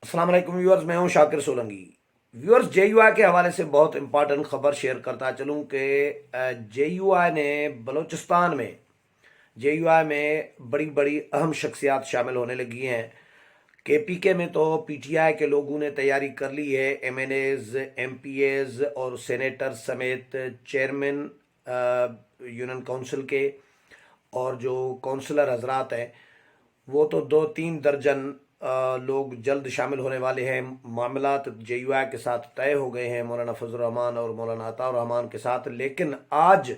अस्सलाम वालेकुम व्यूअर्स, मैं हूं शाकिर सोलंकी। व्यूअर्स, जेयूआई के हवाले से बहुत इंपॉर्टेंट खबर शेयर करता चलूं कि जेयूआई ने बलूचिस्तान में जेयूआई में बड़ी बड़ी अहम शख्सियात शामिल होने लगी हैं। केपीके में तो पीटीआई के लोगों ने तैयारी कर ली है। एमएनएज, एमपीएज और सेनेटर समेत चेयरमैन यूनियन काउंसिल के और जो काउंसलर हजरात हैं वो तो 2-3 दर्जन लोग जल्द शामिल होने वाले हैं। मामलात जेयूआई के साथ तय हो गए हैं, मौलाना फजल रहमान और मौलाना अताउर रहमान के साथ। लेकिन आज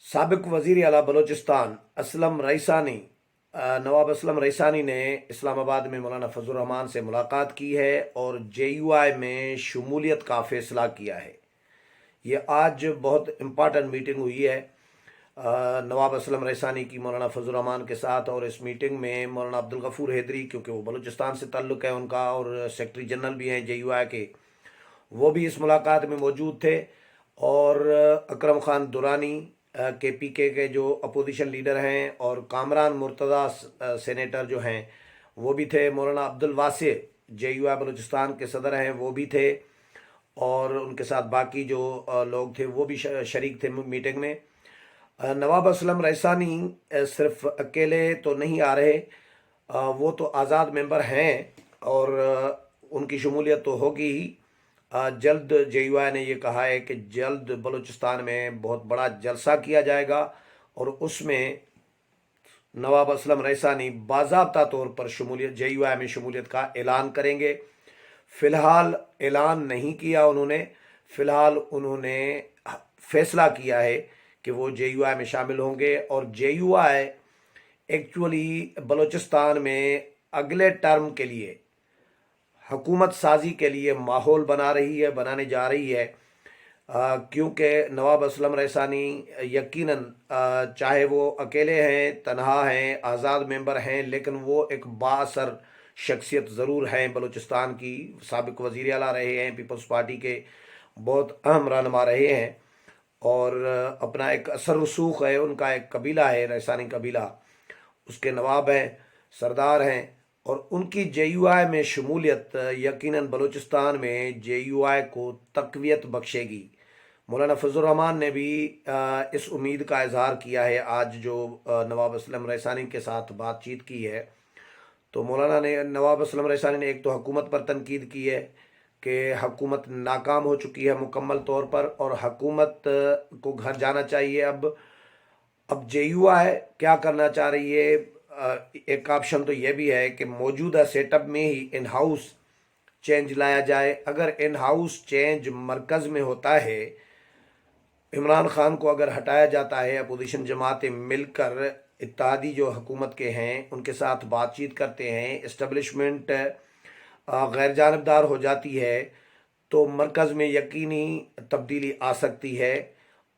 साबिक वजीर आला बलूचिस्तान असलम रईसानी, नवाब असलम रईसानी ने इस्लामाबाद में मौलाना फजल रहमान से मुलाकात की है और जेयूआई में शमूलियत का फैसला किया है। ये आज बहुत इम्पॉर्टेंट मीटिंग हुई है नवाब असलम रईसानी की मौलाना फजल रहमान के साथ। और इस मीटिंग में मौलाना अब्दुल गफूर हैदरी, क्योंकि वो बलूचिस्तान से ताल्लुक़ है उनका और सेक्रेटरी जनरल भी हैं जेयूआई के, वो भी इस मुलाकात में मौजूद थे। और अकरम खान दुरानी केपीके के जो अपोजिशन लीडर हैं, और कामरान मुर्तज़ा सेनेटर जो हैं वो भी थे। मौलाना अब्दुल वासे जेयूआई बलूचिस्तान के सदर हैं, वो भी थे। और उनके साथ बाकी जो लोग थे वो भी शरीक थे मीटिंग में। नवाब असलम रईसानी सिर्फ अकेले तो नहीं आ रहे, वो तो आज़ाद मेंबर हैं और उनकी शमूलियत तो होगी ही। जल्द जेयूआई ने ये कहा है कि जल्द बलूचिस्तान में बहुत बड़ा जलसा किया जाएगा और उसमें नवाब असलम रईसानी बाज़ाब्ता तौर पर शमूलियत जेयूआई में शमूलियत का ऐलान करेंगे। फ़िलहाल ऐलान नहीं किया उन्होंने, फ़िलहाल उन्होंने फैसला किया है कि वो जेयूआई में शामिल होंगे। और जेयूआई एक्चुअली बलूचिस्तान में अगले टर्म के लिए हुकूमत साजी के लिए माहौल बनाने जा रही है। क्योंकि नवाब असलम रईसानी यकीनन चाहे वो अकेले हैं, तनहा हैं, आज़ाद मेंबर हैं, लेकिन वो एक बाअसर शख्सियत ज़रूर हैं बलूचिस्तान की। साबिक वज़ीर आला रहे हैं, पीपल्स पार्टी के बहुत अहम रहनुमा रहे हैं और अपना एक असर रसूख है। उनका एक कबीला है, रईसानी कबीला, उसके नवाब हैं, सरदार हैं। और उनकी जेयूआई में शमूलियत यकीनन बलूचिस्तान में जेयूआई को तक़वियत बख्शेगी। मौलाना फजल रहमान ने भी इस उम्मीद का इजहार किया है। आज जो नवाब असलम रईसानी के साथ बातचीत की है, तो नवाब असलम रईसानी ने एक तो हुकूमत पर तनकीद की है कि हुकूमत नाकाम हो चुकी है मुकम्मल तौर पर और हुकूमत को घर जाना चाहिए। अब जेयूआई क्या करना चाह रही है? एक ऑप्शन तो यह भी है कि मौजूदा सेटअप में ही इन हाउस चेंज लाया जाए। अगर इन हाउस चेंज मरकज़ में होता है, इमरान खान को अगर हटाया जाता है, अपोजिशन जमातें मिलकर इत्तेहादी जो हुकूमत के हैं उनके साथ बातचीत करते हैं, इस्टबलिशमेंट गैर जानबदार हो जाती है, तो मरकज़ में यकीनी तब्दीली आ सकती है।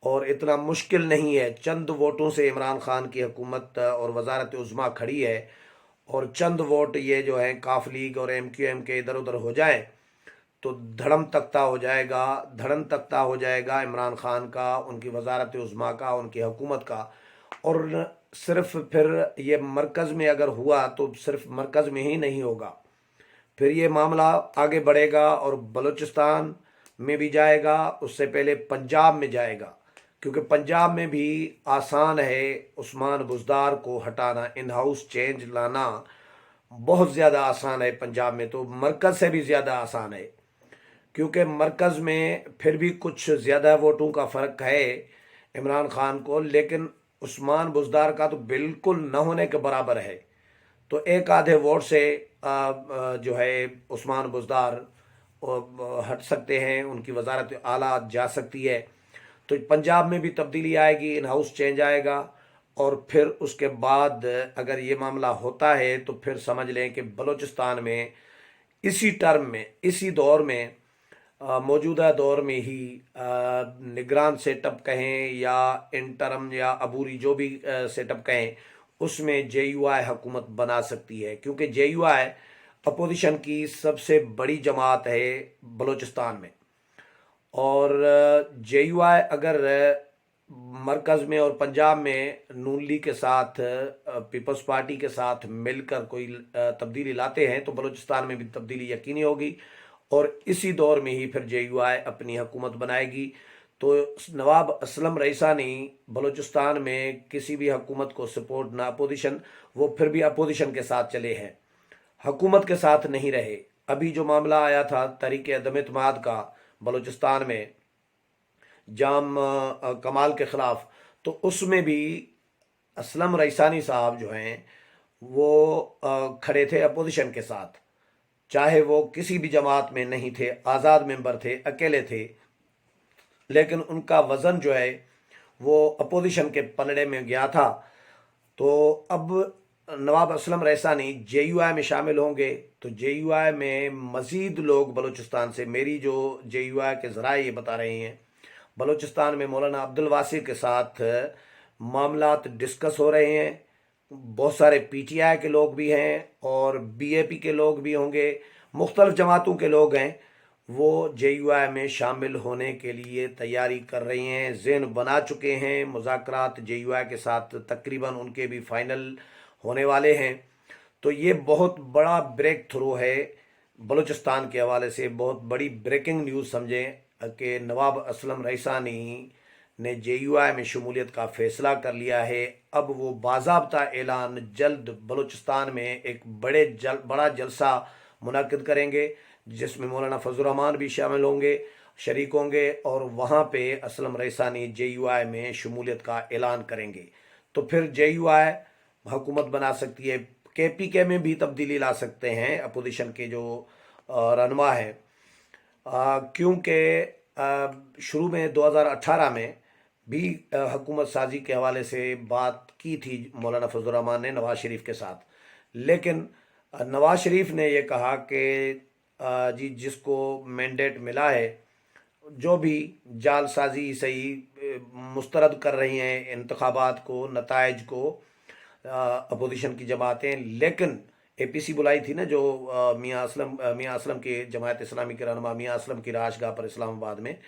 और इतना मुश्किल नहीं है, चंद वोटों से इमरान खान की हुकूमत और वजारत उज़्मा खड़ी है। और चंद वोट ये जो हैं काफ लीग और एमक्यूएम के इधर उधर हो जाएं तो धड़म तख्ता हो जाएगा इमरान खान का, उनकी वजारत उज़्मा का, उनकी हुकूमत का। और सिर्फ फिर ये मरकज़ में अगर हुआ तो सिर्फ मरकज़ में ही नहीं होगा, फिर ये मामला आगे बढ़ेगा और बलूचिस्तान में भी जाएगा, उससे पहले पंजाब में जाएगा। क्योंकि पंजाब में भी आसान है उस्मान बुज़दार को हटाना, इन हाउस चेंज लाना बहुत ज़्यादा आसान है। पंजाब में तो मरकज़ से भी ज़्यादा आसान है, क्योंकि मरकज़ में फिर भी कुछ ज़्यादा वोटों का फ़र्क है इमरान खान को, लेकिन उस्मान बुज़दार का तो बिल्कुल न होने के बराबर है। तो एक आधे वोट से जो है उस्मान बुज़दार हट सकते हैं, उनकी वजारत आला जा सकती है। तो पंजाब में भी तब्दीली आएगी, इन हाउस चेंज आएगा। और फिर उसके बाद अगर ये मामला होता है तो फिर समझ लें कि बलूचिस्तान में इसी टर्म में, इसी दौर में, मौजूदा दौर में ही निगरान सेटअप कहें या इंटरम या अबूरी जो भी सेटअप कहें, उसमें जेयूआई हुकूमत बना सकती है। क्योंकि जेयूआई अपोजिशन की सबसे बड़ी जमात है बलूचिस्तान में। और जेयूआई अगर मरकज़ में और पंजाब में नून लीग के साथ पीपल्स पार्टी के साथ मिलकर कोई तब्दीली लाते हैं तो बलूचिस्तान में भी तब्दीली यकीनी होगी, और इसी दौर में ही फिर JUI अपनी हुकूमत बनाएगी। तो नवाब असलम रईसानी बलूचिस्तान में किसी भी हुकूमत को सपोर्ट ना अपोजिशन, वो फिर भी अपोजिशन के साथ चले हैं, हुकूमत के साथ नहीं रहे। अभी जो मामला आया था तहरीक अदम इत्तेमाद का बलूचिस्तान में जाम कमाल के ख़िलाफ़, तो उसमें भी असलम रईसानी साहब जो हैं वो खड़े थे अपोजिशन के साथ, चाहे वो किसी भी जमात में नहीं थे, आज़ाद मेंबर थे, अकेले थे, लेकिन उनका वज़न जो है वो अपोजिशन के पलड़े में गया था। तो अब नवाब असलम रईसानी JUI में शामिल होंगे, तो JUI में मज़ीद लोग बलूचिस्तान से, मेरी जो JUI के ज़राए ये बता रहे हैं, बलूचिस्तान में मौलाना अब्दुल वासी के साथ मामलात डिस्कस हो रहे हैं। बहुत सारे PTI के लोग भी हैं और BAP के लोग भी होंगे, मुख्तलिफ जमातों के लोग हैं, वो JUI में शामिल होने के लिए तैयारी कर रही हैं, ज़हन बना चुके हैं। मुज़ाकरात JUI के साथ तकरीबन उनके भी फाइनल होने वाले हैं। तो ये बहुत बड़ा ब्रेक थ्रू है बलूचिस्तान के हवाले से, बहुत बड़ी ब्रेकिंग न्यूज़ समझें कि नवाब असलम रईसानी ने JUI में शमूलियत का फ़ैसला कर लिया है। अब वो बाज़ाब्ता ऐलान जल्द बलूचिस्तान में एक बड़ा जलसा मुनक़िद करेंगे, जिसमें मौलाना फजल रहमान भी शामिल होंगे, शरीक होंगे, और वहाँ पे असलम रईसानी JUI में शमूलियत का ऐलान करेंगे। तो फिर JUI हुकूमत बना सकती है, KPK में भी तब्दीली ला सकते हैं अपोजिशन के जो रहनुमा है, क्योंकि शुरू में 2018 में भी हुकूमत साजी के हवाले से बात की थी मौलाना फजल रहमान ने नवाज शरीफ के साथ, लेकिन नवाज शरीफ ने ये कहा कि जी जिसको मैंडेट मिला है, जो भी जालसाजी सही मुस्तरद कर रही हैं इंतखाबात को, नताइज को अपोजिशन की जमातें, लेकिन APC बुलाई थी ना जो मियाँ असलम के जमायत इस्लामी के रहनुमा मियाँ असलम की राशगाह पर इस्लामाबाद में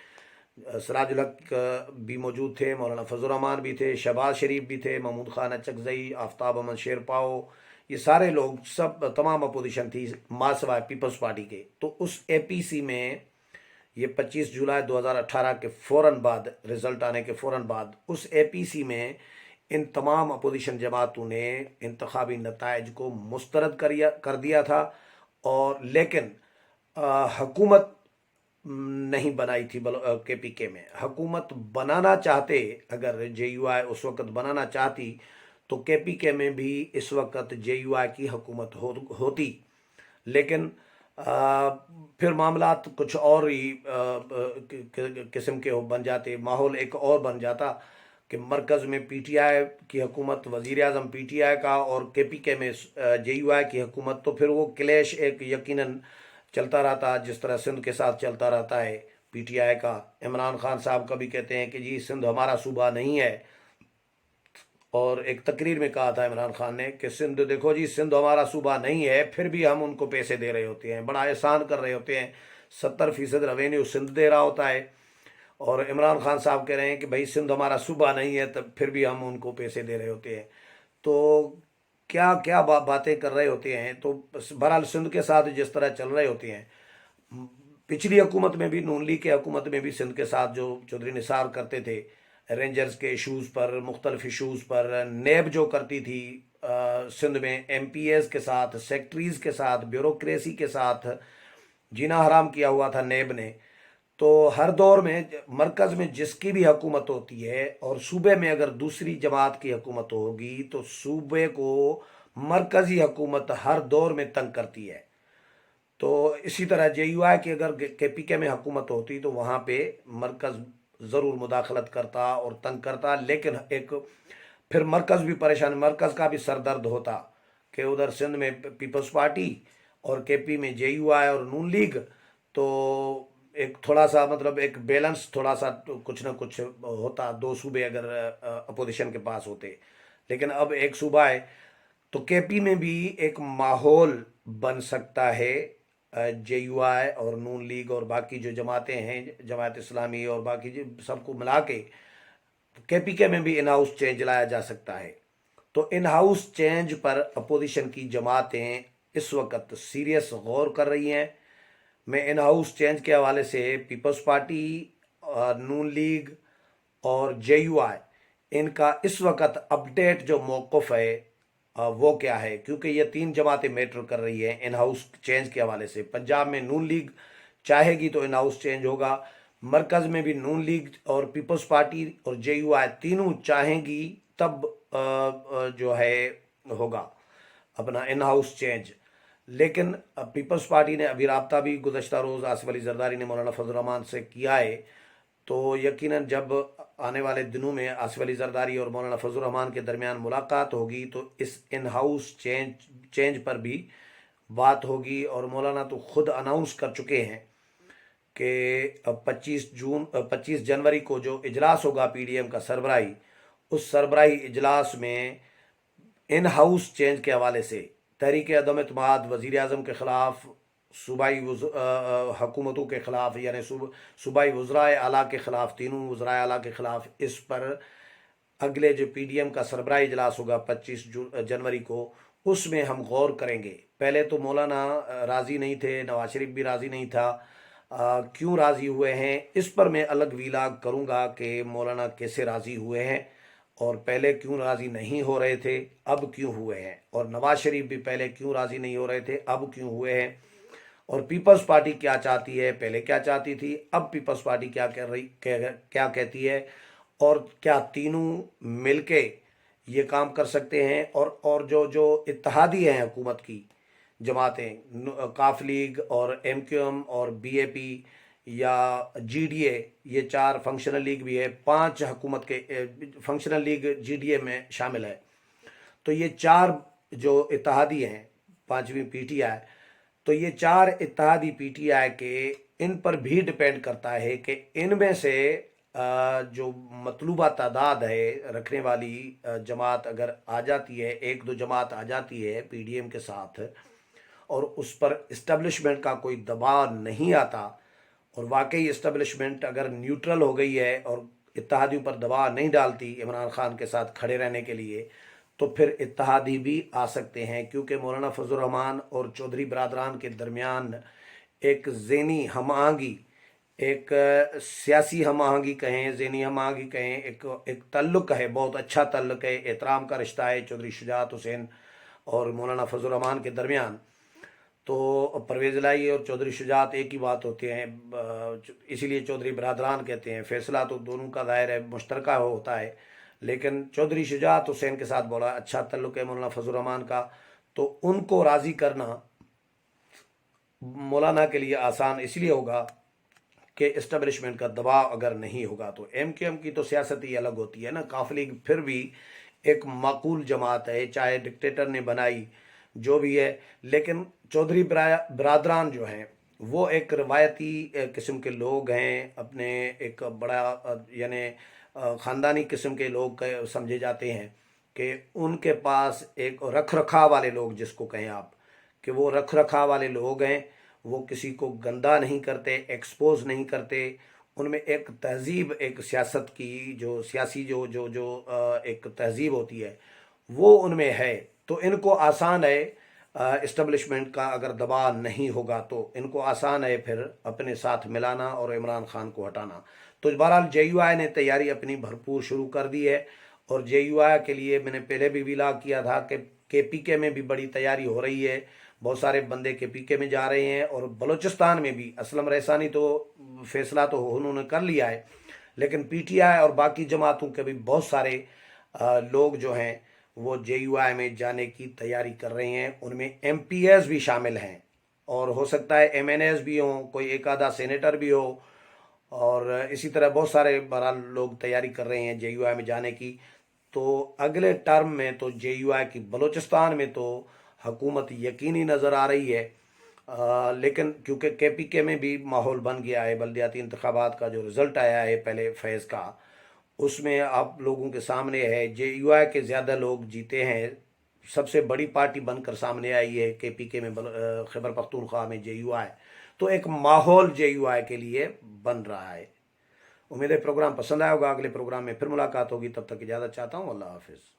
सराजुल हक भी मौजूद थे, मौलाना फजल रहमान भी थे, शहबाज शरीफ भी थे, महमूद खान अचकजई, आफ्ताब अहमद शेरपाओ, ये सारे लोग सब तमाम अपोजिशन थी मासवाए पीपल्स पार्टी के। तो उस APC में ये 25 जुलाई 2018 के फ़ौरन बाद, रिज़ल्ट आने के फ़ौरन बाद, उस APC में इन तमाम अपोजिशन जमातों ने इंतखाबी नताइज को मुस्तरद कर दिया था, और लेकिन हुकूमत नहीं बनाई थी KPK में। हुकूमत बनाना चाहते, अगर JUI उस वक़्त बनाना चाहती तो KPK में भी इस वक़्त JUI की हुकूमत होती, लेकिन फिर मामलात कुछ और ही किस्म के बन जाते, माहौल एक और बन जाता कि मरकज़ में PTI की हुकूमत, वज़ीर आज़म PTI का, और KPK में JUI की हुकूमत, तो फिर वो क्लैश एक यकीनन चलता रहता, जिस तरह सिंध के साथ चलता रहता है PTI का। इमरान खान साहब कभी कहते हैं कि जी सिंध हमारा सूबा नहीं है, और एक तकरीर में कहा था इमरान खान ने कि सिंध, देखो जी सिंध हमारा सूबा नहीं है, फिर भी हम उनको पैसे दे रहे होते हैं, बड़ा एहसान कर रहे होते हैं, 70% रेवेन्यू सिंध दे रहा होता है, और इमरान खान साहब कह रहे हैं कि भाई सिंध हमारा सूबा नहीं है, तब फिर भी हम उनको पैसे दे रहे होते हैं। तो क्या क्या बातें कर रहे होते हैं। तो बहरहाल सिंध के साथ जिस तरह चल रहे होते हैं, पिछली हुकूमत में भी, नून लीग की हुकूमत में भी सिंध के साथ जो चौधरी निसार करते थे रेंजर्स के इशूज़ पर, मुख्तलिफ इशूज़ पर, नेब जो करती थी सिंध में MPAs के साथ, सेक्रेटरीज़ के साथ, ब्यूरोक्रेसी के साथ जीना हराम किया हुआ था नेब ने। तो हर दौर में मरकज़ में जिसकी भी हुकूमत होती है, और सूबे में अगर दूसरी जमात की हुकूमत होगी, तो सूबे को मरकज़ी हुकूमत हर दौर में तंग करती है। तो इसी तरह JUI की अगर KPK में हुकूमत होती तो वहाँ पे मरकज़ ज़रूर मुदाखलत करता और तंग करता, लेकिन एक फिर मरकज़ भी परेशान, मरकज़ का भी सर दर्द होता कि उधर सिंध में पीपल्स पार्टी और KP में JUI और नून लीग, तो एक थोड़ा सा मतलब एक बैलेंस, थोड़ा सा कुछ ना कुछ होता, दो सूबे अगर अपोजिशन के पास होते। लेकिन अब एक सूबा है, तो KP में भी एक माहौल बन सकता है JUI और नून लीग और बाकी जो जमातें हैं, जमात इस्लामी और बाकी जो सबको मिला के KPK में भी इन हाउस चेंज लाया जा सकता है। तो इन हाउस चेंज पर अपोजिशन की जमातें इस वक्त सीरियस गौर कर रही हैं। मैं इन हाउस चेंज के हवाले से पीपल्स पार्टी, नून लीग और JUI इनका इस वक्त अपडेट जो मौक़िफ़ है वो क्या है, क्योंकि ये तीन जमातें मैटर कर रही हैं इन हाउस चेंज के हवाले से। पंजाब में नून लीग चाहेगी तो इन हाउस चेंज होगा, मरकज़ में भी नून लीग और पीपल्स पार्टी और JUI तीनों चाहेंगी तब जो है होगा अपना इन हाउस चेंज। लेकिन पीपल्स पार्टी ने अभी राब्ता भी गुज़श्ता रोज़ आसिफ अली जरदारी ने मौलाना फजल रहमान से किया है, तो यकीनन जब आने वाले दिनों में आसिफ अली जरदारी और मौलाना फजल रहमान के दरमियान मुलाकात होगी तो इस इन हाउस चेंज पर भी बात होगी। और मौलाना तो खुद अनाउंस कर चुके हैं कि 25 जनवरी को जो इजलास होगा PDM का सरबराही, उस सरबराही इजलास में इन हाउस चेंज के हवाले से तहरीक अदम एतमाद वज़ीर आज़म के ख़िलाफ़, सूबाई हुकूमतों के ख़िलाफ़ यानी सूबाई वज़राए आला के ख़िलाफ़, तीनों वज़राए आला के ख़िलाफ़, इस पर अगले जो PDM का सरबराही इजलास होगा 25 जनवरी को, उसमें हम गौर करेंगे। पहले तो मौलाना राज़ी नहीं थे, नवाज शरीफ भी राज़ी नहीं था, क्यों राज़ी हुए हैं इस पर मैं अलग वीलाग करूँगा कि मौलाना कैसे राज़ी हुए हैं और पहले क्यों राज़ी नहीं हो रहे थे, अब क्यों हुए हैं, और नवाज शरीफ भी पहले क्यों राज़ी नहीं हो रहे थे, अब क्यों हुए हैं, और पीपल्स पार्टी क्या चाहती है, पहले क्या चाहती थी, अब पीपल्स पार्टी क्या कहती है, और क्या तीनों मिलके ये काम कर सकते हैं। और जो इत्तेहादी हैं हुकूमत की जमातें, काफ लीग और MQM और BAP या GDA, ये चार, फंक्शनल लीग भी है, 5 हुकूमत के फंक्शनल लीग GDA में शामिल है। तो ये चार जो इत्तेहादी हैं, 5वीं PTI, तो ये चार इत्तेहादी PTI के इन पर भी डिपेंड करता है कि इनमें से जो मतलूबा तादाद है रखने वाली जमात अगर आ जाती है, 1-2 जमात आ जाती है PDM के साथ, और उस पर इस्टबलिशमेंट का कोई दबाव नहीं आता, और वाकई इस्टबलिशमेंट अगर न्यूट्रल हो गई है और इत्तेहादियों पर दबाव नहीं डालती इमरान खान के साथ खड़े रहने के लिए, तो फिर इत्तेहादी भी आ सकते हैं। क्योंकि मौलाना फजल रहमान और चौधरी बरादरान के दरमियान एक ज़हनी हम आहंगी, एक सियासी हम आहंगी कहें, ज़हनी हम आहंगी कहें, एक तल्लुक़ है, बहुत अच्छा तल्लुक़ है, एहतराम का रिश्ता है चौधरी शुजात हुसैन और मौलाना फजल रहमान के दरमियान। तो परवेज़ इलाही और चौधरी शुजात एक ही बात होते हैं, इसीलिए चौधरी बरादरान कहते हैं। फैसला तो दोनों का ज़ाहिर है मुश्तरका होता है, लेकिन चौधरी शुजात हुसैन के साथ बड़ा अच्छा तल्लुक़ है मौलाना फजल रहमान का, तो उनको राज़ी करना मौलाना के लिए आसान इसलिए होगा कि इस्टबलिशमेंट का दबाव अगर नहीं होगा। तो MQM की तो सियासत ही अलग होती है ना, काफ लीग फिर भी एक माकूल जमात है, चाहे डिक्टेटर ने बनाई जो भी है, लेकिन चौधरी बरादरान जो हैं वो एक रवायती किस्म के लोग हैं, अपने एक बड़ा यानी ख़ानदानी किस्म के लोग समझे जाते हैं कि उनके पास एक रख रखाव वाले लोग, जिसको कहें आप, कि वो रख रखाव वाले लोग हैं, वो किसी को गंदा नहीं करते, एक्सपोज नहीं करते, उनमें एक तहजीब, एक सियासत की जो सियासी जो जो जो एक तहजीब होती है वो उनमें है। तो इनको आसान है, इस्टबलिशमेंट का अगर दबाव नहीं होगा तो इनको आसान है फिर अपने साथ मिलाना और इमरान खान को हटाना। तो बहरहाल JUI ने तैयारी अपनी भरपूर शुरू कर दी है, और JUI के लिए मैंने पहले भी विलाग किया था कि KPK में भी बड़ी तैयारी हो रही है, बहुत सारे बंदे KPK में जा रहे हैं, और बलूचिस्तान में भी असलम रैसानी तो फैसला तो उन्होंने कर लिया है, लेकिन PTI और बाकी जमातों के भी बहुत सारे लोग जो हैं वो JUI में जाने की तैयारी कर रहे हैं। उनमें MPs भी शामिल हैं, और हो सकता है MNAs भी हों, कोई एक आधा सेनेटर भी हो, और इसी तरह बहुत सारे बहरहाल लोग तैयारी कर रहे हैं JUI में जाने की। तो अगले टर्म में तो JUI की बलूचिस्तान में तो हुकूमत यकीनी नज़र आ रही है, लेकिन क्योंकि KPK में भी माहौल बन गया है, बल्दियाती इंतखाबात का जो रिज़ल्ट आया है पहले फेज़ का, उसमें आप लोगों के सामने है JUI के ज़्यादा लोग जीते हैं, सबसे बड़ी पार्टी बनकर सामने आई है KPK में, खैबर पख्तूनख्वा में JUI। तो एक माहौल JUI के लिए बन रहा है, امید ہے پروگرام پسند آیا ہوگا. اگلے پروگرام میں پھر ملاقات ہوگی. تب تک اجازت چاہتا ہوں. اللہ حافظ.